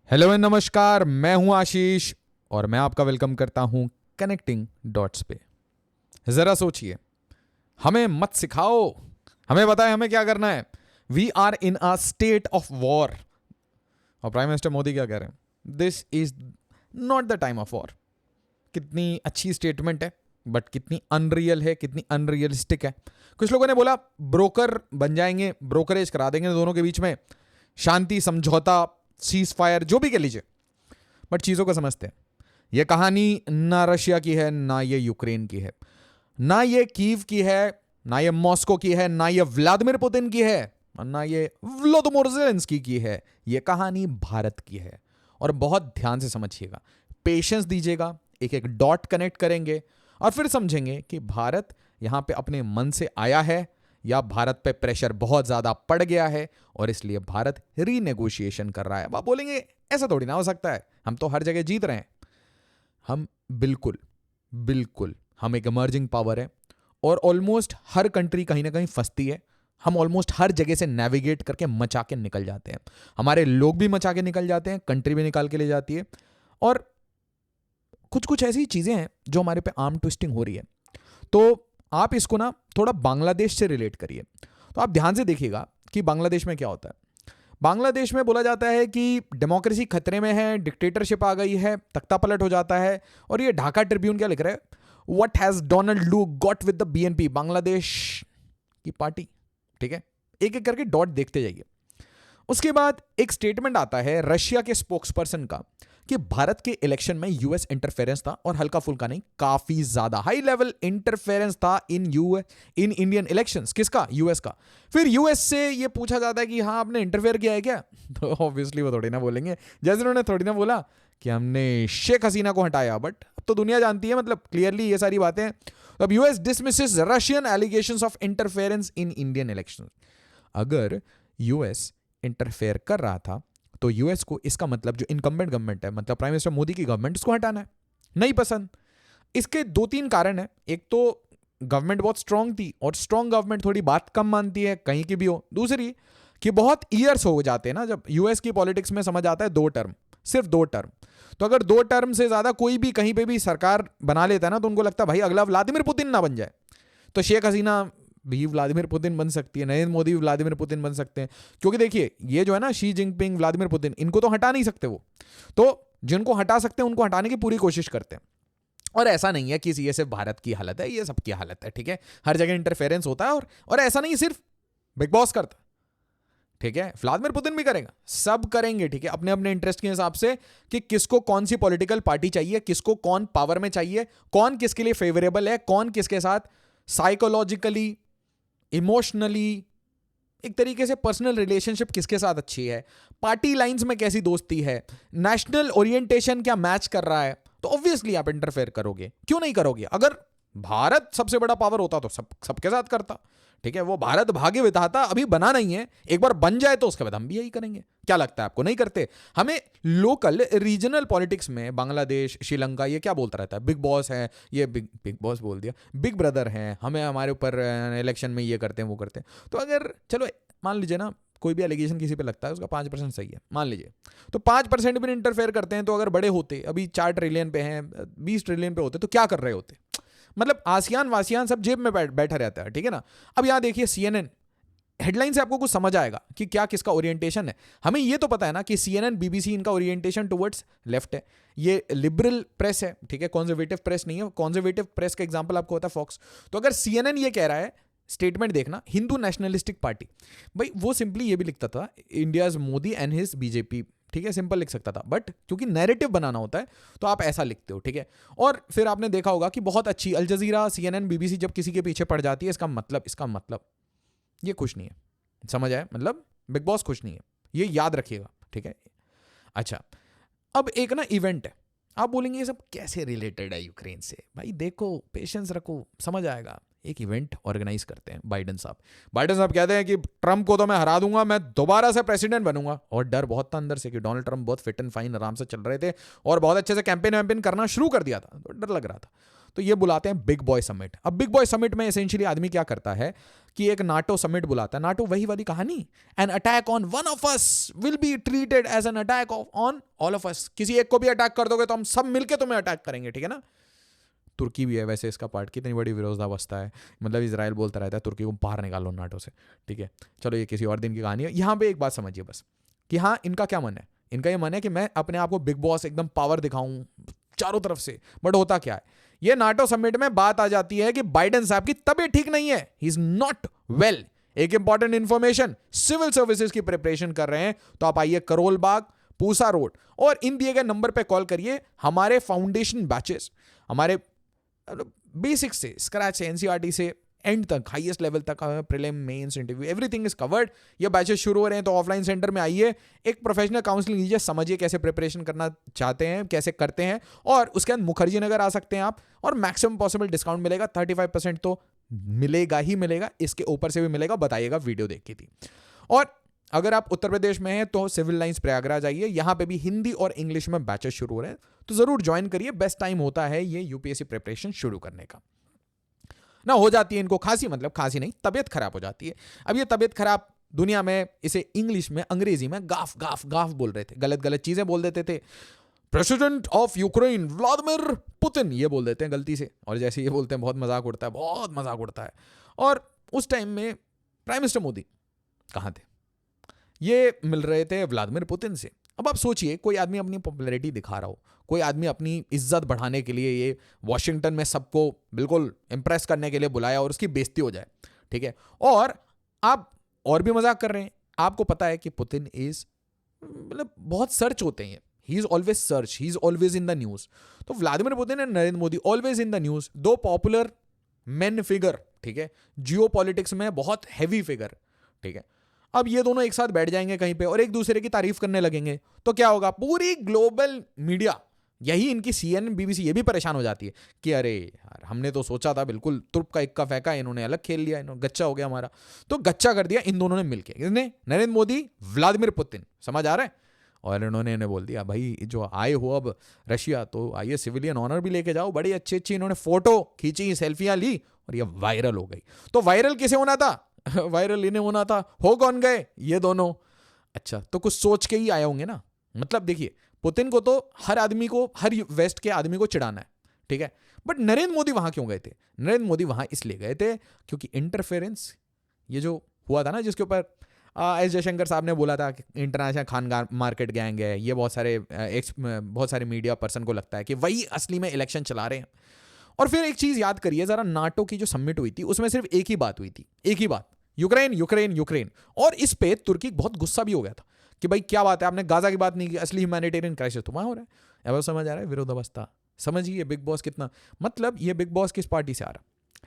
Hello and नमस्कार, मैं हूं आशीष और मैं आपका वेलकम करता हूं कनेक्टिंग डॉट्स पे। जरा सोचिए, हमें मत सिखाओ, हमें बताएं हमें क्या करना है। We are in a state of war. और प्राइम मिनिस्टर मोदी क्या कह रहे हैं? This is not the time of war. कितनी अच्छी स्टेटमेंट है, बट कितनी अनरियल है, कितनी अनरियलिस्टिक है। कुछ लोगों ने बोला ब्रोकर बन जाएंगे, ब्रोकरेज करा देंगे दोनों के बीच में, शांति समझौता, सीज फायर, जो भी कह लीजिए। बट चीजों को समझते हैं। यह कहानी ना रशिया की है, ना ये यूक्रेन की है, ना ये कीव की है, ना ये मॉस्को की है, ना ये व्लादिमीर पुतिन की है, और ना ये व्लोदिमीर ज़ेलेंस्की की है। यह कहानी भारत की है। और बहुत ध्यान से समझिएगा, पेशेंस दीजिएगा, एक एक डॉट कनेक्ट करेंगे और फिर समझेंगे कि भारत यहां पे अपने मन से आया है या भारत पे प्रेशर बहुत ज्यादा पड़ गया है और इसलिए भारत रीनेगोशिएशन कर रहा है। आप बोलेंगे ऐसा थोड़ी ना हो सकता है, हम तो हर जगह जीत रहे हैं। हम बिल्कुल बिल्कुल हम एक इमर्जिंग पावर है और ऑलमोस्ट हर कंट्री कहीं ना कहीं फंसती है। हम ऑलमोस्ट हर जगह से नेविगेट करके मचा के निकल जाते हैं। हमारे लोग भी मचा के निकल जाते हैं, कंट्री भी निकाल के ले जाती है। और कुछ कुछ ऐसी चीजें हैं जो हमारे पे आर्म ट्विस्टिंग हो रही है। तो आप इसको ना थोड़ा बांग्लादेश से रिलेट करिए। तो आप ध्यान से देखिएगा कि बांग्लादेश में क्या होता है। बांग्लादेश में बोला जाता है कि डेमोक्रेसी खतरे में है, डिक्टेटरशिप आ गई है, तख्ता पलट हो जाता है। और ये ढाका ट्रिब्यून क्या लिख रहा है? व्हाट हैज डोनाल्ड लू got with the BNP, Bangladesh की पार्टी। ठीक है, एक एक करके डॉट देखते जाइए। उसके बाद एक स्टेटमेंट आता है रशिया के स्पोक्स पर्सन का कि भारत के इलेक्शन में यूएस इंटरफेरेंस था, और हल्का फुल्का नहीं, काफी ज्यादा हाई लेवल इंटरफेरेंस था इन इंडियन इलेक्शंस। किसका? यूएस का। फिर यूएस से ये पूछा जाता है कि हाँ आपने इंटरफेयर किया है क्या? तो ऑब्वियसली वो थोड़ी ना बोलेंगे, जैसे उन्होंने थोड़ी ना बोला कि हमने शेख हसीना को हटाया। बट अब तो दुनिया जानती है, मतलब क्लियरली ये सारी बातें। अब US dismisses Russian allegations of interference in Indian elections. अगर यूएस इंटरफेयर कर रहा था तो यूएस को इसका मतलब जो इनकम्बेंट गवर्नमेंट है, मतलब प्राइम मिनिस्टर मोदी की गवर्नमेंट, उसको हटाना है। नहीं पसंद। इसके दो तीन कारण है। एक तो गवर्नमेंट बहुत स्ट्रांग थी और स्ट्रांग गवर्नमेंट थोड़ी बात कम मानती है, कहीं की भी हो। दूसरी कि बहुत ईयर्स हो जाते हैं ना, जब यूएस की पॉलिटिक्स में समझ आता है 2 टर्म, सिर्फ 2 टर्म। तो अगर 2 टर्म से ज्यादा कोई भी कहीं पे भी सरकार बना लेता है ना, तो उनको लगता है भाई अगला व्लादिमीर पुतिन ना बन जाए। तो शेख हसीना भी व्लादिमीर पुतिन बन सकती है, नरेंद्र मोदी भी व्लादिमीर पुतिन बन सकते हैं। क्योंकि देखिए ये जो है ना, शी जिनपिंग, व्लादिमीर पुतिन, इनको तो हटा नहीं सकते वो। तो जिनको हटा सकते हैं उनको हटाने की पूरी कोशिश करते हैं। और ऐसा नहीं है कि ये सिर्फ भारत की हालत है, ये सबकी हालत है। ठीक है, हर जगह इंटरफेरेंस होता है। और ऐसा नहीं सिर्फ बिग बॉस करता, ठीक है, व्लादिमीर पुतिन भी करेगा, सब करेंगे। ठीक है, अपने अपने इंटरेस्ट के हिसाब से कि किसको कौन सी पॉलिटिकल पार्टी चाहिए, किसको कौन पावर में चाहिए, कौन किसके लिए फेवरेबल है, कौन किसके साथ साइकोलॉजिकली, इमोशनली, एक तरीके से पर्सनल रिलेशनशिप किसके साथ अच्छी है, पार्टी लाइंस में कैसी दोस्ती है, नेशनल ओरिएंटेशन क्या मैच कर रहा है। तो ऑब्वियसली आप इंटरफेयर करोगे। क्यों नहीं करोगे? अगर भारत सबसे बड़ा पावर होता तो सबके साथ करता। ठीक है, वो भारत भाग्य विधाता अभी बना नहीं है, एक बार बन जाए तो उसके बाद हम भी यही करेंगे। क्या लगता है आपको? नहीं करते। हमें लोकल रीजनल पॉलिटिक्स में बांग्लादेश, श्रीलंका, ये क्या बोलता रहता है? बिग बॉस है, ये बिग बॉस बोल दिया, बिग ब्रदर है, हमें हमारे ऊपर इलेक्शन में ये करते हैं वो करते हैं। तो अगर चलो मान लीजिए ना, कोई भी एलिगेशन किसी पे लगता है उसका 5% सही है, मान लीजिए, तो 5% भी इंटरफेयर करते हैं। तो अगर बड़े होते, अभी 4 ट्रिलियन पे हैं, 20 ट्रिलियन पे होते, तो क्या कर रहे होते? मतलब आसियान वासियान सब जेब में बैठा रहता है। ठीक है ना। अब यहां देखिए सीएनएन, हेडलाइन से आपको कुछ समझ आएगा कि क्या किसका ओरिएंटेशन है। हमें ये तो पता है ना कि सीएनएन, बीबीसी, इनका ओरिएंटेशन टुवर्ड्स लेफ्ट है। ये लिबरल प्रेस है, ठीक है, कंजर्वेटिव प्रेस नहीं है। कंजर्वेटिव प्रेस का एग्जांपल आपको होता है फॉक्स। तो अगर सीएनएन ये कह रहा है, स्टेटमेंट देखना, हिंदू नेशनलिस्टिक पार्टी, भाई वो सिंपली ये भी लिखता था India's Modi and his BJP. ठीक है, सिंपल लिख सकता था, बट क्योंकि नैरेटिव बनाना होता है तो आप ऐसा लिखते हो। ठीक है, और फिर आपने देखा होगा कि बहुत अच्छी अल जजीरा, सीएनएन, बीबीसी जब किसी के पीछे पड़ जाती है, इसका मतलब ये खुश नहीं है। समझ आया? मतलब बिग बॉस खुश नहीं है, ये याद रखिएगा। ठीक है, अच्छा, अब एक ना इवेंट है। आप बोलेंगे ये सब कैसे रिलेटेड है यूक्रेन से? भाई देखो, पेशेंस रखो, समझ आएगा। एक इवेंट ऑर्गेनाइज करते हैं बाइडेन साहब कहते हैं कि ट्रंप को तो मैं हरा दूंगा, मैं दोबारा से प्रेसिडेंट बनूंगा। और डर बहुत था अंदर से कि डोनाल्ड ट्रंप बहुत फिट एंड फाइन आराम से चल रहे थे और बहुत अच्छे से कैंपेन वैम्पेन करना शुरू कर दिया था, तो डर लग रहा था। तो ये बुलाते हैं बिग बॉय समिट। अब बिग बॉय समिट में एसेंशियली आदमी क्या करता है कि एक नाटो समिट बुलाता है, नाटो वही वाली कहानी, an attack on one of us will be treated as an attack on all of us, किसी एक को भी अटैक कर दोगे तो हम सब मिलके तुम्हें अटैक करेंगे, ठीक है ना। तुर्की भी है वैसे इसका पार्ट, कितनी बड़ी विरोधावस्था है, मतलब इजराइल बोलता रहता है तुर्की को बाहर निकालो नाटो से, ठीक है। चलो ये किसी और दिन की कहानी है। यहाँ पे एक बात समझिए बस कि हाँ इनका क्या मन है, इनका ये मन है कि मैं अपने आप को बिग बॉस एकदम पावर दिखाऊं चारों तरफ से। बट होता क्या है, ये नाटो समिट में बात आ जाती है कि बाइडेन साहब की तबीयत ठीक नहीं है, ही इज नॉट वेल। एक इंपॉर्टेंट इंफॉर्मेशन, सिविल सर्विसेज की प्रिपरेशन कर रहे हैं तो आप आइए करोल बाग, पूसा रोड, और इन दिए गए नंबर पे कॉल करिए। हमारे फाउंडेशन बैचेस, हमारे बेसिक से स्क्रैच से, एनसीईआरटी से एंड तक, हाईएस्ट लेवल तक, prelim, mains, interview, everything is covered. ये बैचेस शुरू हो रहे हैं तो ऑफलाइन सेंटर में आइए, एक प्रोफेशनल काउंसलिंग लीजिए, समझिए कैसे प्रिपरेशन करना चाहते हैं, कैसे करते हैं, और उसके बाद मुखर्जी नगर आ सकते हैं आप, और मैक्सिमम पॉसिबल डिस्काउंट मिलेगा। 35% तो मिलेगा ही मिलेगा, इसके ऊपर से भी मिलेगा, बताइएगा, वीडियो देखी थी। और अगर आप उत्तर प्रदेश में हैं तो सिविल लाइंस प्रयागराज आइए, यहां पे भी हिंदी और इंग्लिश में बैचेस शुरू हो रहे हैं, तो जरूर ज्वाइन करिए। बेस्ट टाइम होता है ये यूपीएससी प्रिपरेशन शुरू करने का ना। हो जाती है इनको खांसी, मतलब खांसी नहीं, तबीयत खराब हो जाती है। अब ये तबीयत खराब, दुनिया में इसे इंग्लिश में, अंग्रेजी में गाफ गाफ गाफ बोल रहे थे, गलत गलत चीजें बोल देते थे। President of Ukraine Vladimir Putin ये बोल देते हैं गलती से, और जैसे ये बोलते हैं बहुत मजाक उड़ता है, बहुत मजाक उड़ता है। और उस टाइम में प्राइम मिनिस्टर मोदी कहाँ थे, ये मिल रहे थे व्लादिमीर पुतिन से। अब आप सोचिए, कोई आदमी अपनी पॉपुलैरिटी दिखा रहा हो, कोई आदमी अपनी इज्जत बढ़ाने के लिए ये वॉशिंगटन में सबको बिल्कुल इंप्रेस करने के लिए बुलाया और उसकी बेइज्जती हो जाए, ठीक है, और आप और भी मजाक कर रहे हैं। आपको पता है कि पुतिन इज, मतलब बहुत सर्च होते हैं, he is always search, he is always in the news. तो Vladimir Putin and Narendra Modi always in the news, दो पॉपुलर मेन फिगर, ठीक है, जियो पॉलिटिक्स में बहुत हैवी फिगर, ठीक है। अब ये दोनों एक साथ बैठ जाएंगे कहीं पे और एक दूसरे की तारीफ करने लगेंगे तो क्या होगा, पूरी ग्लोबल मीडिया, यही इनकी सीएनएन, बीबीसी, ये भी परेशान हो जाती है कि अरे यार हमने तो सोचा था बिल्कुल तुर्क का इक्का फेंका, इन्होंने अलग खेल लिया, इन्होंने गच्चा हो गया हमारा, तो गच्चा कर दिया इन दोनों ने मिलके, किसने, नरेंद्र मोदी, व्लादिमीर पुतिन, समझ आ रहा है। और इन्होंने इन्हें बोल दिया भाई जो आए हो अब रशिया, तो आइए सिविलियन ऑनर भी लेके जाओ, बड़ी अच्छी अच्छी इन्होंने फोटो खींची, सेल्फियां ली, और ये वायरल हो गई। तो वायरल किसे होना था वायरल इन्हें होना था, हो कौन गए, ये दोनों। अच्छा, तो कुछ सोच के ही आए होंगे ना। मतलब देखिए, पुतिन को तो हर आदमी को, हर वेस्ट के आदमी को चिढ़ाना है, ठीक है, बट नरेंद्र मोदी वहां क्यों गए थे? नरेंद्र मोदी वहां इसलिए गए थे क्योंकि इंटरफेरेंस, ये जो हुआ था ना, जिसके ऊपर एस जयशंकर साहब ने बोला था कि इंटरनेशनल खान मार्केट गैंग है, ये बहुत सारे मीडिया पर्सन को लगता है कि वही असली में इलेक्शन चला रहे हैं। और फिर एक चीज याद करिए जरा, नाटो की जो समिट हुई थी उसमें सिर्फ एक ही बात हुई थी, एक ही बात, यूक्रेन यूक्रेन यूक्रेन। और इस पे तुर्की बहुत गुस्सा भी हो गया था कि भाई क्या बात है, आपने गाजा की बात नहीं की, असली ह्यूमैनिटेरियन क्राइसिस तो वहां हो रहा है। अब समझ आ रहा है विरोधावस्था, समझिए बिग बॉस कितना, मतलब ये बिग बॉस किस पार्टी से आ रहा,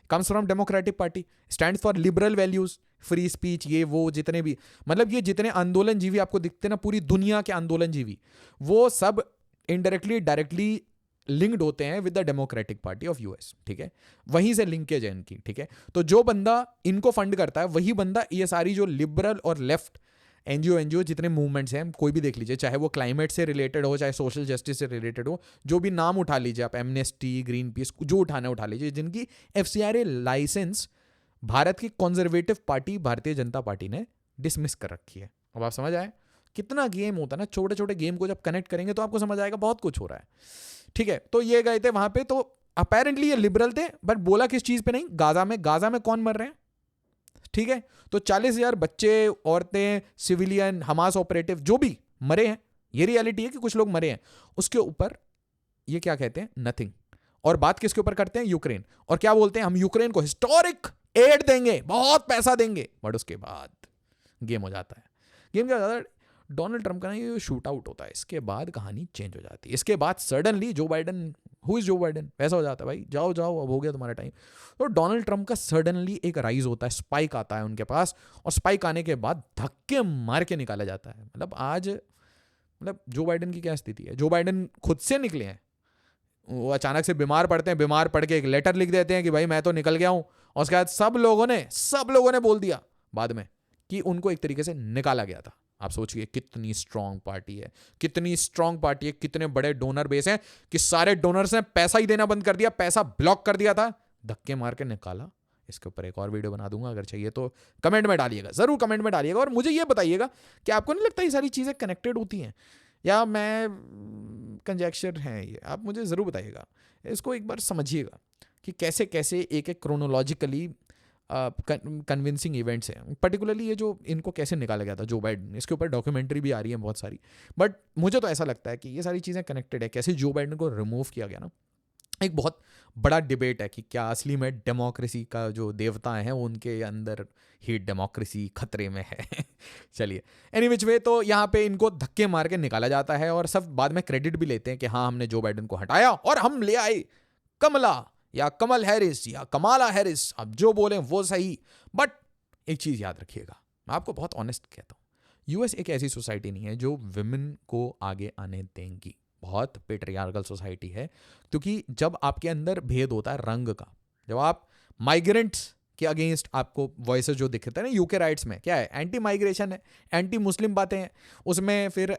comes from democratic party, stand for liberal values, free speech, ये वो जितने भी, मतलब ये जितने आंदोलन जीवी आपको दिखते ना, पूरी दुनिया के आंदोलन जीवी, वो सब इनडायरेक्टली डायरेक्टली लिंक्ड होते हैं with the democratic party of US, ठीक है, वहीं से लिंकेज है इनकी, ठीक है। तो जो बंदा इनको फंड करता है वही बंदा ये सारी जो लिबरल और लेफ्ट एनजीओ जितने मूवमेंट्स हैं, कोई भी देख लीजिए, चाहे वो क्लाइमेट से रिलेटेड हो, चाहे सोशल जस्टिस से रिलेटेड हो, जो भी नाम उठा लीजिए आप, एमनेस्टी, ग्रीन पीस, जो उठाना उठा लीजिए, जिनकी एफसीआरए लाइसेंस भारत की conservative party Bharatiya Janata party ने डिसमिस कर रखी है। अब आप समझ आए कितना गेम होता है ना, छोटे छोटे गेम को जब कनेक्ट करेंगे तो आपको समझ आएगा बहुत कुछ हो रहा है, ठीक है। तो ये गए थे वहां पे, तो अपेरेंटली ये लिबरल थे, बट बोला किस चीज पे नहीं, गाजा में कौन मर रहे हैं, ठीक है। तो 40,000 बच्चे, औरतें, सिविलियन, हमास ऑपरेटिव जो भी मरे हैं, ये रियलिटी है कि कुछ लोग मरे हैं, उसके ऊपर ये क्या कहते हैं, नथिंग। और बात किसके ऊपर करते हैं, यूक्रेन, और क्या बोलते हैं, हम यूक्रेन को हिस्टोरिक एड देंगे, बहुत पैसा देंगे, बट उसके बाद गेम हो जाता है। गेम क्या हो जाता है, डोनाल्ड ट्रंप का ना ये शूट आउट होता है, इसके बाद कहानी चेंज हो जाती है। इसके बाद सडनली जो बाइडन, हु इज जो बाइडन, वैसा हो जाता है, भाई जाओ जाओ अब हो गया तुम्हारा टाइम। तो डोनाल्ड ट्रंप का सडनली एक राइज होता है, स्पाइक आता है उनके पास, और स्पाइक आने के बाद धक्के मार के निकाला जाता है। मतलब आज, मतलब जो बाइडन की क्या स्थिति है, जो बाइडन खुद से निकले हैं, वो अचानक से बीमार पड़ते हैं, बीमार पड़ के एक लेटर लिख देते हैं कि भाई मैं तो निकल गया हूं, और उसके बाद सब लोगों ने बोल दिया बाद में कि उनको एक तरीके से निकाला गया था। आप सोचिए कितनी स्ट्रांग पार्टी है, कितनी स्ट्रांग पार्टी है, कितने बड़े डोनर बेस हैं कि सारे डोनर्स ने पैसा ही देना बंद कर दिया, पैसा ब्लॉक कर दिया था, धक्के मार के निकाला। इसके ऊपर एक और वीडियो बना दूंगा, अगर चाहिए तो कमेंट में डालिएगा, ज़रूर कमेंट में डालिएगा। और मुझे ये बताइएगा कि आपको नहीं लगता ये सारी चीज़ें कनेक्टेड होती हैं, या मैं कंजेक्चर हैं ये, आप मुझे ज़रूर बताइएगा। इसको एक बार समझिएगा कि कैसे कैसे एक एक क्रोनोलॉजिकली कन्विंसिंग इवेंट्स हैं। पर्टिकुलरली ये जो इनको कैसे निकाला गया था जो बाइडन, इसके ऊपर डॉक्यूमेंट्री भी आ रही है बहुत सारी, बट मुझे तो ऐसा लगता है कि ये सारी चीज़ें कनेक्टेड है। कैसे जो बाइडन को रिमूव किया गया ना, एक बहुत बड़ा डिबेट है कि क्या असली में डेमोक्रेसी का जो देवता है उनके अंदर ही डेमोक्रेसी खतरे में है। चलिए, एनी विच वे, तो यहाँ पे इनको धक्के मार के निकाला जाता है और सब बाद में क्रेडिट भी लेते हैं कि हाँ हमने जो बाइडन को हटाया और हम ले आए कमला या कमल हैरिस या कमाला हैरिस, अब जो बोले वो सही। बट एक चीज़ याद रखिएगा, मैं आपको बहुत ऑनेस्ट कहता हूँ, यूएस एक ऐसी सोसाइटी नहीं है जो विमेन को आगे आने देंगी। बहुत पेट्रियार्कल सोसाइटी है, क्योंकि जब आपके अंदर भेद होता है रंग का, जब आप माइग्रेंट्स के अगेंस्ट आपको वॉइसेस जो दिखते हैं ना, यूके राइट्स में क्या है, एंटी माइग्रेशन है, एंटी मुस्लिम बातें हैं उसमें, फिर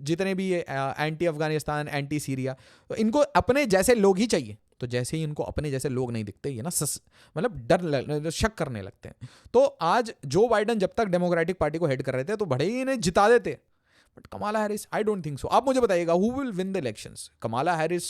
जितने भी एंटी अफगानिस्तान, एंटी सीरिया, तो इनको अपने जैसे लोग ही चाहिए। तो जैसे ही इनको अपने जैसे लोग नहीं दिखते, ये ना मतलब डर शक करने लगते हैं। तो आज जो बाइडन जब तक डेमोक्रेटिक पार्टी को हेड कर रहे थे तो बड़े ही इन्हें जिता देते, but Kamala Harris I don't think so. आप मुझे बताइएगा who will win the elections, Kamala Harris,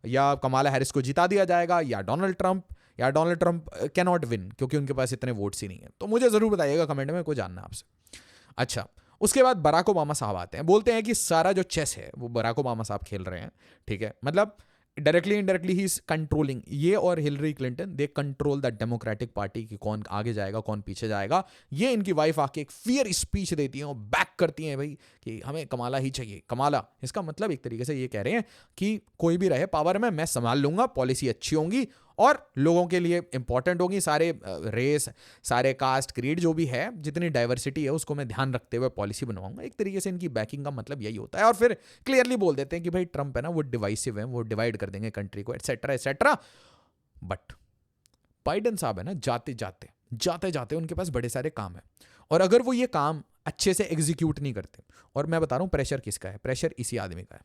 या कमाला हैरिस को जिता दिया जाएगा, या डोनाल्ड ट्रंप, या Donald Trump can not win क्योंकि उनके पास इतने वोट्स ही नहीं है। तो मुझे जरूर बताइएगा कमेंट में, कोई जानना आपसे। अच्छा, उसके बाद बराक ओबामा साहब आते हैं, बोलते हैं कि सारा जो चेस है वो बराक ओबामा साहब खेल रहे हैं, ठीक है, मतलब directly indirectly he is controlling, ये और Hillary Clinton they control the democratic party की, कौन आगे जाएगा कौन पीछे जाएगा। ये इनकी वाइफ आके एक फियर स्पीच देती हैं और बैक करती हैं भाई कि हमें कमाला ही चाहिए, कमाला। इसका मतलब एक तरीके से ये कह रहे हैं कि कोई भी रहे पावर में मैं संभाल लूंगा, पॉलिसी अच्छी होंगी और लोगों के लिए इंपॉर्टेंट होगी, सारे रेस, सारे कास्ट, क्रीड जो भी है, जितनी डाइवर्सिटी है उसको मैं ध्यान रखते हुए पॉलिसी बनवाऊंगा। एक तरीके से इनकी बैकिंग का मतलब यही होता है। और फिर क्लियरली बोल देते हैं कि भाई ट्रंप है ना वो डिवाइसिव है, वो डिवाइड कर देंगे कंट्री को, एटसेट्रा एटसेट्रा। बट बाइडन साहब है ना, जाते जाते उनके पास बड़े सारे काम है, और अगर वो ये काम अच्छे से एग्जीक्यूट नहीं करते, और मैं बता रहा हूं प्रेशर किसका है, प्रेशर इसी आदमी का है,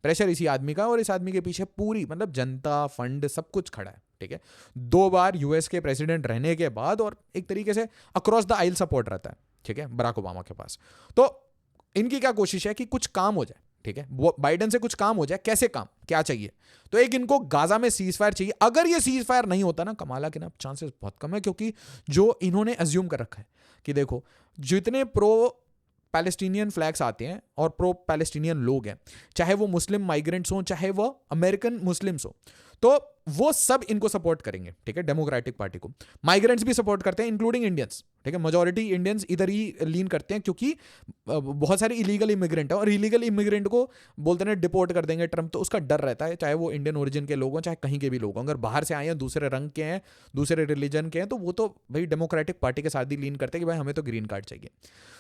प्रेशर इसी आदमी का, और इस आदमी के पीछे पूरी मतलब जनता, फंड, सब कुछ खड़ा है, ठीक है। 2 बार यूएस के प्रेसिडेंट रहने के बाद, और एक तरीके से अक्रॉस द आइल सपोर्ट रहता है, ठीक है, बराक ओबामा के पास। तो इनकी क्या कोशिश है कि कुछ काम हो जाए, ठीक है, बाइडन से कुछ काम हो जाए। कैसे काम, क्या चाहिए? तो एक इनको गाजा में सीज फायर चाहिए। अगर ये सीज फायर नहीं होता ना, कमाला के ना चांसेस बहुत कम है, क्योंकि जो इन्होंने अज्यूम कर रखा है कि देखो जितने प्रो पैलेस्टीनियन फ्लैग्स आते हैं और प्रो पैलेस्टीनियन लोग हैं, चाहे वो मुस्लिम माइग्रेंट्स हों, चाहे वो अमेरिकन मुस्लिम्स हो, तो वो सब इनको सपोर्ट करेंगे, ठीक है, डेमोक्रेटिक पार्टी को। माइग्रेंट्स भी सपोर्ट करते हैं, इंक्लूडिंग इंडियंस, ठीक है, मेजॉरिटी इंडियंस इधर ही लीन करते हैं, क्योंकि बहुत सारे इलीगल इमिग्रेंट है, और इलीगल इमिग्रेंट को बोलते हैं डिपोर्ट कर देंगे ट्रंप, तो उसका डर रहता है, चाहे वो इंडियन ओरिजिन के लोग हों, चाहे कहीं के भी लोग हों। अगर बाहर से आए हैं, दूसरे रंग के हैं, दूसरे रिलीजन के हैं, तो वो तो भाई डेमोक्रेटिक पार्टी के साथ ही लीन करते हैं कि भाई हमें तो ग्रीन कार्ड चाहिए।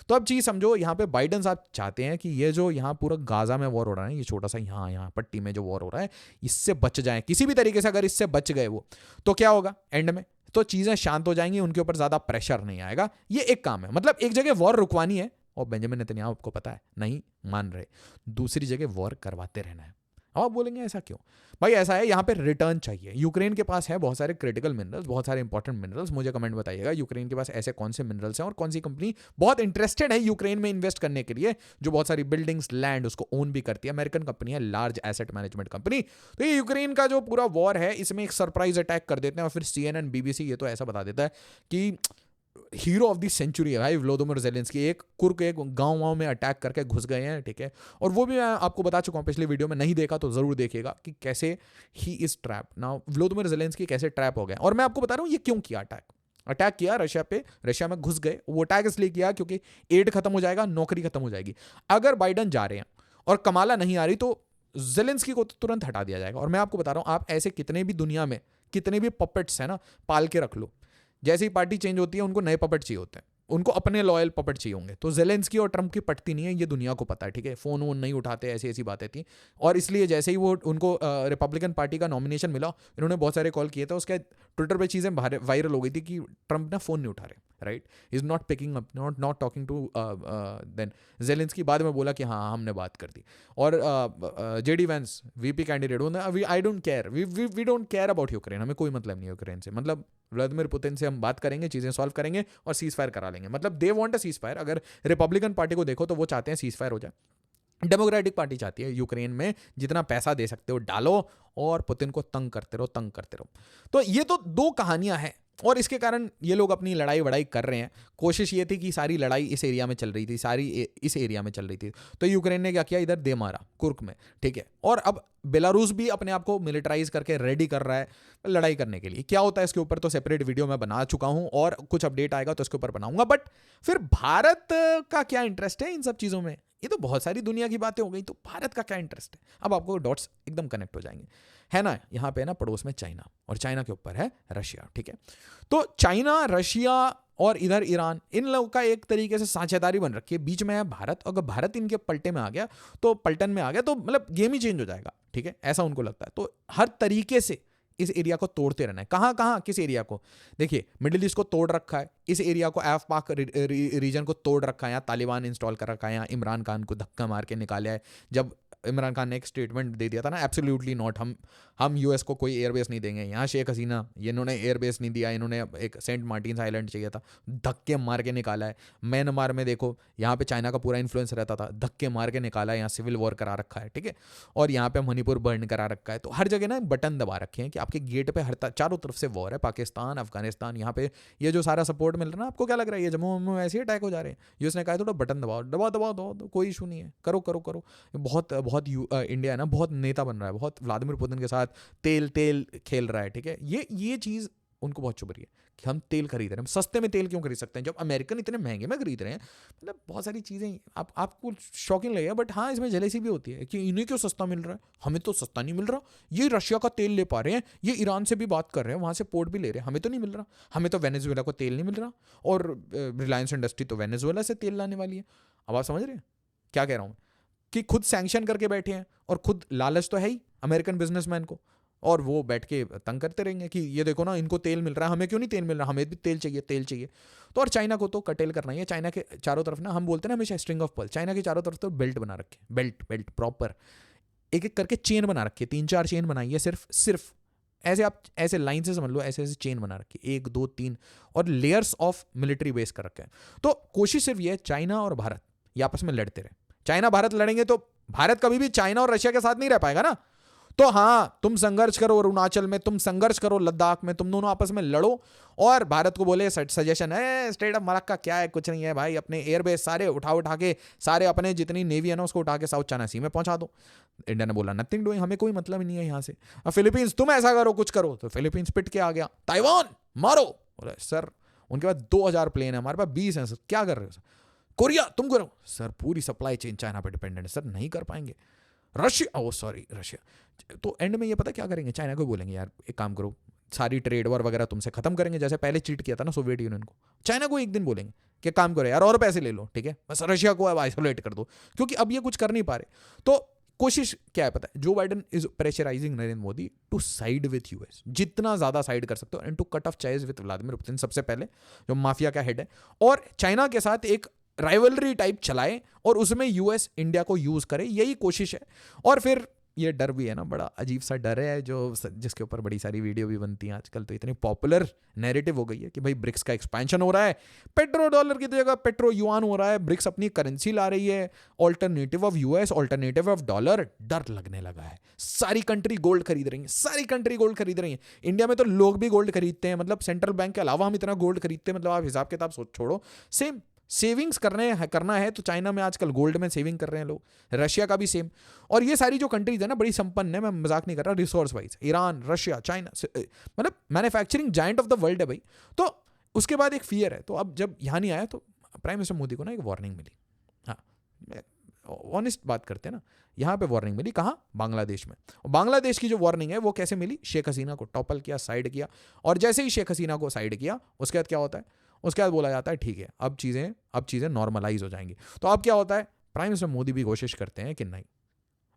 तो अब चीज़ समझो, यहाँ पे बाइडन साहब चाहते हैं कि ये जो यहाँ पूरा गाजा में वॉर हो रहा है, ये छोटा सा यहाँ पट्टी में जो वॉर हो रहा है, इससे बच जाए किसी भी तरीके से। अगर इससे बच गए वो, तो क्या होगा एंड में, तो चीजें शांत हो जाएंगी, उनके ऊपर ज्यादा प्रेशर नहीं आएगा। ये एक काम है, मतलब एक जगह वॉर रुकवानी है, और बेंजामिन नेतन्याहू आपको पता है नहीं मान रहे, दूसरी जगह वॉर करवाते रहना है। अब आप बोलेंगे ऐसा क्यों? भाई ऐसा है, यहाँ पे रिटर्न चाहिए। यूक्रेन के पास है बहुत सारे क्रिटिकल मिनरल्स, बहुत सारे इंपॉर्टेंट मिनरल्स। मुझे कमेंट बताइएगा यूक्रेन के पास ऐसे कौन से मिनरल्स हैं, और कौन सी कंपनी बहुत इंटरेस्टेड है यूक्रेन में इन्वेस्ट करने के लिए, जो बहुत सारी बिल्डिंग्स, लैंड उसको ओन भी करती है। अमेरिकन कंपनी है, लार्ज एसेट मैनेजमेंट कंपनी। तो ये यूक्रेन का जो पूरा वॉर है, इसमें एक सरप्राइज अटैक कर देते हैं, और फिर CNN, BBC ये तो ऐसा बता देता है कि हीरो ऑफ द सेंचुरी है भाई व्लोदिमीर ज़ेलेंस्की, एक कुर्क एक गांव में अटैक करके घुस गए हैं, ठीक है। और वो भी मैं आपको बता चुका हूं पिछले वीडियो में, नहीं देखा तो जरूर देखिएगा कि कैसे he is trap now, Volodymyr Zelensky कैसे ट्रैप हो गया। और मैं आपको बता रहा हूं ये क्यों किया अटैक किया रशिया पे, रशिया में घुस गए। वो अटैक इसलिए किया क्योंकि एड खत्म हो जाएगा, नौकरी खत्म हो जाएगी। अगर बाइडन जा रहे हैं और कमाला नहीं आ रही, तो ज़ेलेंस्की को तुरंत हटा दिया जाएगा। और मैं आपको बता रहा हूं, आप ऐसे कितने भी दुनिया में कितने भी पपेट्स हैं ना, पाल के रख लो, जैसे ही पार्टी चेंज होती है उनको नए पपेट चाहिए होते हैं, उनको अपने लॉयल पपेट चाहिए होंगे। तो ज़ेलेंस्की और ट्रंप की पटती नहीं है, ये दुनिया को पता है, ठीक है। फोन वोन नहीं उठाते, ऐसी बातें थी। और इसलिए जैसे ही वो उनको रिपब्लिकन पार्टी का नॉमिनेशन मिला, इन्होंने बहुत सारे कॉल किए थे, उसके ट्विटर पे चीज़ें वायरल हो गई थी कि ट्रंप ना फ़ोन नहीं उठा रहे, right, is not picking up, not talking to then Zelensky. बाद में बोला कि हाँ हमने बात कर दी। और JD Vance VP candidate, I don't care, we don't care about Ukraine, हमें कोई मतलब नहीं है यूक्रेन से। मतलब व्लादिमीर पुतिन से हम बात करेंगे, चीजें सॉल्व करेंगे और सीज फायर करा लेंगे। मतलब they want a cease fire. अगर रिपब्लिकन पार्टी को देखो तो वो चाहते हैं सीज फायर हो जाए। डेमोक्रेटिक पार्टी चाहती है यूक्रेन में जितना पैसा दे सकते हो डालो और पुतिन को तंग करते रहो। तो ये तो दो कहानियां हैं और इसके कारण ये लोग अपनी लड़ाई वड़ाई कर रहे हैं। कोशिश ये थी कि सारी लड़ाई इस एरिया में चल रही थी, इस एरिया में चल रही थी। तो यूक्रेन ने क्या किया, इधर दे मारा कुर्क में, ठीक है। और अब बेलारूस भी अपने आप को मिलिटराइज करके रेडी कर रहा है लड़ाई करने के लिए। क्या होता है इसके ऊपर तो सेपरेट वीडियो मैं बना चुका हूं और कुछ अपडेट आएगा तो इसके ऊपर बनाऊंगा। बट फिर भारत का क्या इंटरेस्ट है इन सब चीजों में? ये तो बहुत सारी दुनिया की बातें हो गई, तो भारत का क्या इंटरेस्ट है? अब आपको डॉट्स एकदम कनेक्ट हो जाएंगे, है ना। यहाँ पे ना पड़ोस में चाइना और चाइना के ऊपर है रशिया, ठीक है। तो चाइना, रशिया और इधर ईरान, इन लोगों का एक तरीके से साझेदारी बन रखी है। बीच में है भारत। अगर भारत इनके पलटन में आ गया तो मतलब गेम ही चेंज हो जाएगा, ठीक है, ऐसा उनको लगता है। तो हर तरीके से इस एरिया को तोड़ते रहना है। कहां किस एरिया को? देखिए मिडिल ईस्ट को तोड़ रखा है, इस एरिया को एफ पाक रीजन को तोड़ रखा है, यहाँ तालिबान इंस्टॉल कर रखा है, यहाँ इमरान खान को धक्का मार के निकाला है। जब इमरान खान ने एक स्टेटमेंट दे दिया था ना, एब्सोल्युटली नॉट, हम यूएस को कोई एयरबेस नहीं देंगे। यहाँ शेख हसीना, ये इन्होंने एयरबेस नहीं दिया, इन्होंने एक सेंट मार्टिन आइलैंड चाहिए था, धक्के मार के निकाला है। म्यांमार में देखो, यहाँ पे चाइना का पूरा इन्फ्लुएंस रहता था, धक्के मार के निकाला है, यहाँ सिविल वॉर करा रखा है, ठीक है। और यहाँ पे मणिपुर बर्न करा रखा है। तो हर जगह ना बटन दबा रखे हैं कि आपके गेट पे चारों तरफ से वॉर है, पाकिस्तान, अफगानिस्तान, यहाँ पे ये जो सारा सपोर्ट मिल रहा है ना, आपको क्या लग रहा है ये जम्मू में ऐसे ही अटैक हो जा रहे हैं? यूएस ने कहा थोड़ा बटन दबाओ, कोई इशू नहीं है, करो। बहुत इंडिया है ना, बहुत नेता बन रहा है, बहुत व्लादिमीर पुतिन के साथ तेल खेल रहा है, ठीक है। ये चीज उनको बहुत चुभ रही है कि हम तेल खरीद रहे हैं, हम सस्ते में तेल क्यों खरीद सकते हैं जब अमेरिकन इतने महंगे में खरीद रहे हैं। मतलब बहुत सारी चीजें आपको शॉकिंग लगेगा, बट हाँ इसमें जेलेसी भी होती है कि इन्हें क्यों सस्ता मिल रहा है, हमें तो सस्ता नहीं मिल रहा। ये रशिया का तेल ले पा रहे हैं, ये ईरान से भी बात कर रहे हैं, वहां से पोर्ट भी ले रहे हैं, हमें तो नहीं मिल रहा। हमें तो वेनेजुएला को तेल नहीं मिल रहा और रिलायंस इंडस्ट्री तो वेनेजुएला से तेल लाने वाली है। अब आप समझ रहे हैं क्या कह रहा हूँ? कि खुद सैंक्शन करके बैठे हैं और खुद लालच तो है ही अमेरिकन बिजनेसमैन को, और वो बैठ के तंग करते रहेंगे कि ये देखो ना, इनको तेल मिल रहा है, हमें क्यों नहीं तेल मिल रहा, हमें भी तेल चाहिए। तो और चाइना को तो कटेल करना ही है। चाइना के चारों तरफ ना, हम बोलते हैं ना हमेशा स्ट्रिंग ऑफ पर्ल, चाइना के चारों तरफ तो बेल्ट बना रखे, बेल्ट प्रॉपर एक करके चेन बना रखी है, 3-4 चेन बनाई है सिर्फ ऐसे, आप ऐसे लाइन से समझ लो, ऐसे चेन बना रखी है, 1 2 3, और लेयर्स ऑफ मिलिट्री बेस कर रखे हैं। तो कोशिश सिर्फ ये है, चाइना और भारत ये आपस में लड़ते रहे। चाइना भारत लड़ेंगे तो भारत कभी भी चाइना और रशिया के साथ नहीं रह पाएगा ना। तो हाँ, तुम संघर्ष करो अरुणाचल में, तुम संघर्ष करो लद्दाख में, तुम दोनों आपस में लड़ो। और भारत को बोले सजेशन है, स्टेट ऑफ मलाक्का क्या है, कुछ नहीं है भाई, अपने एयरबेस सारे उठा के, सारे अपने जितनी नेवी है ना उसको उठा के साउथ चाइना सी में पहुंचा दो। इंडिया ने बोला नथिंग डूइंग, हमें कोई मतलब ही नहीं है यहाँ से। अब फिलीपींस, तुम ऐसा करो, कुछ करो, तो फिलीपींस पिट के आ गया। ताइवान मारो, बोले सर उनके पास 2000 प्लेन है, हमारे पास 20 है सर, क्या कर रहे हो सर? कोरिया तुम करो सर, पूरी सप्लाई चेन चाइना पे डिपेंडेंट है सर, नहीं कर पाएंगे। रशिया, तो एंड में ये पता क्या करेंगे, चाइना को बोलेंगे यार एक काम करो, सारी ट्रेड वॉर वगैरह तुमसे खत्म करेंगे, जैसे पहले चीट किया था ना सोवियत यूनियन को। चाइना को एक दिन बोलेंगे कि काम करो यार और पैसे ले लो, ठीक है, बस रशिया को अब आइसोलेट कर दो, क्योंकि अब ये कुछ कर नहीं पा रहे। तो कोशिश क्या है पता है, Joe Biden is pressurising Narendra Modi to side with US, जितना ज्यादा साइड कर सकते हो, and to cut off ties with Vladimir Putin, सबसे पहले जो माफिया का हेड है, और चाइना के साथ एक राइवलरी टाइप चलाए और उसमें यूएस इंडिया को यूज करे, यही कोशिश है। और फिर ये डर भी है ना, बड़ा अजीब सा डर है जो जिसके ऊपर बड़ी सारी वीडियो भी बनती हैं आजकल। तो इतनी पॉपुलर नैरेटिव हो गई है कि भाई ब्रिक्स का एक्सपेंशन हो रहा है, पेट्रो डॉलर की जगह पेट्रो युआन हो रहा है, ब्रिक्स अपनी करेंसी ला रही है, alternative of US, alternative of dollar. डर लगने लगा है, सारी कंट्री गोल्ड खरीद रही है, इंडिया में तो लोग भी गोल्ड खरीदते हैं, मतलब सेंट्रल बैंक के अलावा हम इतना गोल्ड खरीदते हैं, मतलब आप हिसाब किताब छोड़ो। सेम सेविंग्स करना है तो चाइना में आजकल गोल्ड में सेविंग कर रहे हैं लोग, रशिया का भी सेम। और ये सारी जो कंट्रीज है ना बड़ी संपन्न है, मैं मजाक नहीं कर रहा, resource wise, Iran, Russia, China, मतलब manufacturing giant of the world है भाई। तो उसके बाद एक फियर है। तो अब जब यहाँ नहीं आया तो प्राइम मिनिस्टर मोदी को ना एक वार्निंग मिली। हाँ, ऑनेस्ट बात करते हैं ना, यहाँ पे वार्निंग मिली, कहाँ? बांग्लादेश में। और बांग्लादेश की जो वार्निंग है वो कैसे मिली? शेख हसीना को टॉपल किया, साइड किया, और जैसे ही शेख हसीना को साइड किया उसके बाद क्या होता है, उसके बाद बोला जाता है ठीक है अब चीज़ें नॉर्मलाइज हो जाएंगी। तो अब क्या होता है, प्राइम मिनिस्टर मोदी भी कोशिश करते हैं कि नहीं,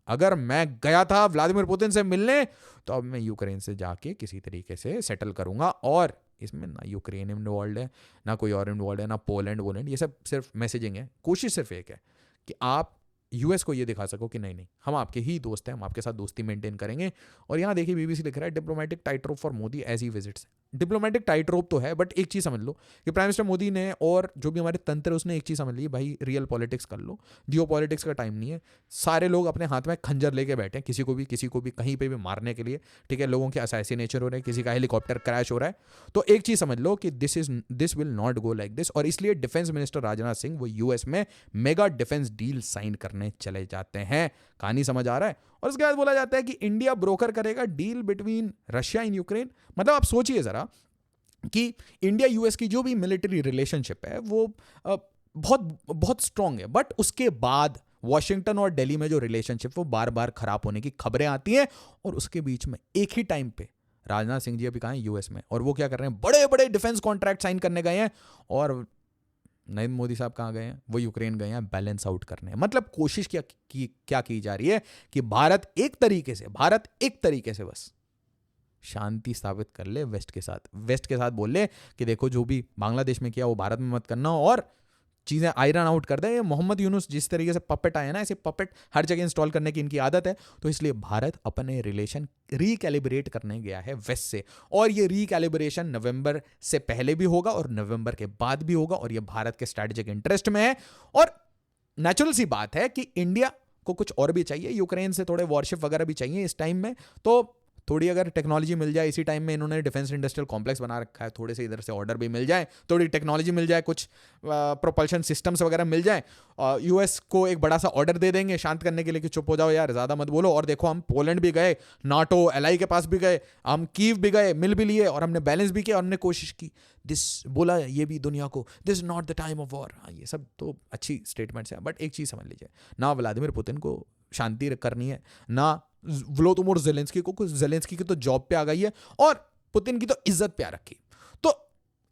अगर मैं गया था व्लादिमीर पुतिन से मिलने तो अब मैं यूक्रेन से जाके किसी तरीके से सेटल करूंगा और इसमें ना यूक्रेन इन्वॉल्व है, ना कोई और इन्वॉल्व है, ना पोलैंड वोलैंड, ये सब सिर्फ मैसेजिंग है। कोशिश सिर्फ एक है कि आप यूएस को ये दिखा सको कि नहीं नहीं, हम आपके ही दोस्त हैं, हम आपके साथ दोस्ती मेंटेन करेंगे। और यहाँ देखिए बीबीसी लिख रहा है diplomatic tightrope for Modi as he visits. Diplomatic tightrope तो है, बट एक चीज़ समझ लो कि प्राइम मिनिस्टर मोदी ने और जो भी हमारे तंत्र है उसने एक चीज़ समझ ली, भाई रियल पॉलिटिक्स कर लो, जियो पॉलिटिक्स का टाइम नहीं है। सारे लोग अपने हाथ में खंजर लेके बैठे हैं, किसी को भी कहीं पे भी मारने के लिए, ठीक है। लोगों के असैसिनेशन हो रहे हैं, किसी का हेलीकॉप्टर क्रैश हो रहा है। तो एक चीज़ समझ लो कि this will not go like this. और इसलिए डिफेंस मिनिस्टर राजनाथ सिंह वो यूएस में मेगा डिफेंस डील साइन करने चले जाते हैं। कहानी समझ आ रहा है। और उसके बाद बोला जाता है कि इंडिया ब्रोकर करेगा deal between Russia in Ukraine. मतलब आप सोचिए जरा कि इंडिया यूएस की जो भी मिलिट्री रिलेशनशिप है वो बहुत बहुत स्ट्रांग है, बट उसके बाद वॉशिंगटन और दिल्ली में जो रिलेशनशिप वो बार बार खराब होने की खबरें आती हैं। और उसके बीच में एक ही टाइम पे राजनाथ सिंह जी अभी कहाँ हैं, यूएस में, और वो क्या कर रहे हैं, बड़े बड़े डिफेंस कॉन्ट्रैक्ट साइन करने गए हैं। और नरेंद्र मोदी साहब कहाँ गए हैं, वो यूक्रेन गए हैं बैलेंस आउट करने। मतलब कोशिश क्या की जा रही है कि भारत एक तरीके से बस शांति स्थापित कर ले वेस्ट के साथ बोल ले कि देखो जो भी बांग्लादेश में किया वो भारत में मत करना, और चीज़ें आयरन आउट कर दे। ये मोहम्मद यूनुस जिस तरीके से पपेट आए ना, ऐसे पपेट हर जगह इंस्टॉल करने की इनकी आदत है। तो इसलिए भारत अपने रिलेशन रिकैलिब्रेट करने गया है वेस्ट से, और ये रिकैलिब्रेशन नवंबर से पहले भी होगा और नवंबर के बाद भी होगा, और ये भारत के स्ट्रैटेजिक इंटरेस्ट में है। और नेचुरल सी बात है कि इंडिया को कुछ और भी चाहिए, यूक्रेन से थोड़े वॉरशिप वगैरह भी चाहिए इस टाइम में। तो थोड़ी अगर टेक्नोलॉजी मिल जाए, इसी टाइम में इन्होंने डिफेंस इंडस्ट्रियल कॉम्प्लेक्स बना रखा है, थोड़े से इधर से ऑर्डर भी मिल जाए, थोड़ी टेक्नोलॉजी मिल जाए, कुछ प्रोपल्शन सिस्टम्स वगैरह मिल जाए, यूएस को एक बड़ा सा ऑर्डर दे देंगे शांत करने के लिए कि चुप हो जाओ यार, ज़्यादा मत बोलो। और देखो हम पोलैंड भी गए, नाटो एलआई के पास भी गए, हम कीव भी गए, मिल भी लिए, और हमने बैलेंस भी किया, और हमने कोशिश की बोला ये भी दुनिया को, this not the time of war. हाँ, ये सब तो अच्छी स्टेटमेंट्स हैं, बट एक चीज़ समझ लीजिए, ना व्लादिमीर पुतिन को शांति करनी है, ना व्लोदिमीर ज़ेलेंस्की की तो जॉब पे आ गई है, और पुतिन की तो इज्जत पे आ रखी। तो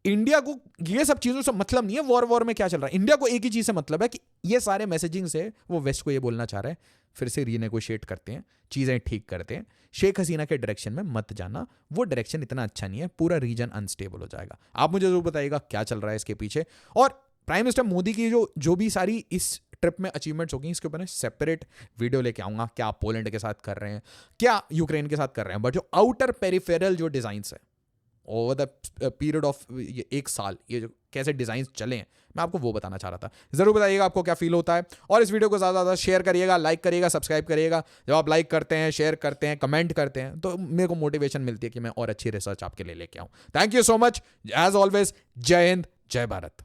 इंडिया को ये सब चीज़ों से मतलब नहीं है वॉर में क्या चल रहा है। इंडिया को एक ही चीज़ से मतलब है कि ये सारे मैसेजिंग से वो वेस्ट को ये बोलना चाह रहा है, फिर से रीनेगोशिएट करते हैं, चीज़ें ठीक करते हैं, शेख हसीना के डायरेक्शन में मत जाना, वो डायरेक्शन इतना अच्छा नहीं है, पूरा रीजन अनस्टेबल हो जाएगा। आप मुझे जरूर बताइएगा क्या चल रहा है इसके पीछे। और प्राइम मिनिस्टर मोदी की जो भी सारी इस ट्रिप में अचीवमेंट्स होगी, इसके ऊपर मैं सेपरेट वीडियो लेके आऊंगा। क्या आप पोलैंड के साथ कर रहे हैं, क्या यूक्रेन के साथ कर रहे हैं, बट जो आउटर पेरिफेरल जो डिजाइन्स है ओवर द पीरियड ऑफ एक साल, ये जो कैसे डिजाइन चले हैं, मैं आपको वो बताना चाह रहा था। जरूर बताइएगा आपको क्या फील होता है, और इस वीडियो को ज़्यादा ज़्यादा शेयर करिएगा, लाइक करिएगा, सब्सक्राइब करिएगा। जब आप लाइक करते हैं, शेयर करते हैं, कमेंट करते हैं, तो मेरे को मोटिवेशन मिलती है कि मैं और अच्छी रिसर्च आपके लिए लेके आऊँ। Thank you so much, as always. जय हिंद, जय भारत।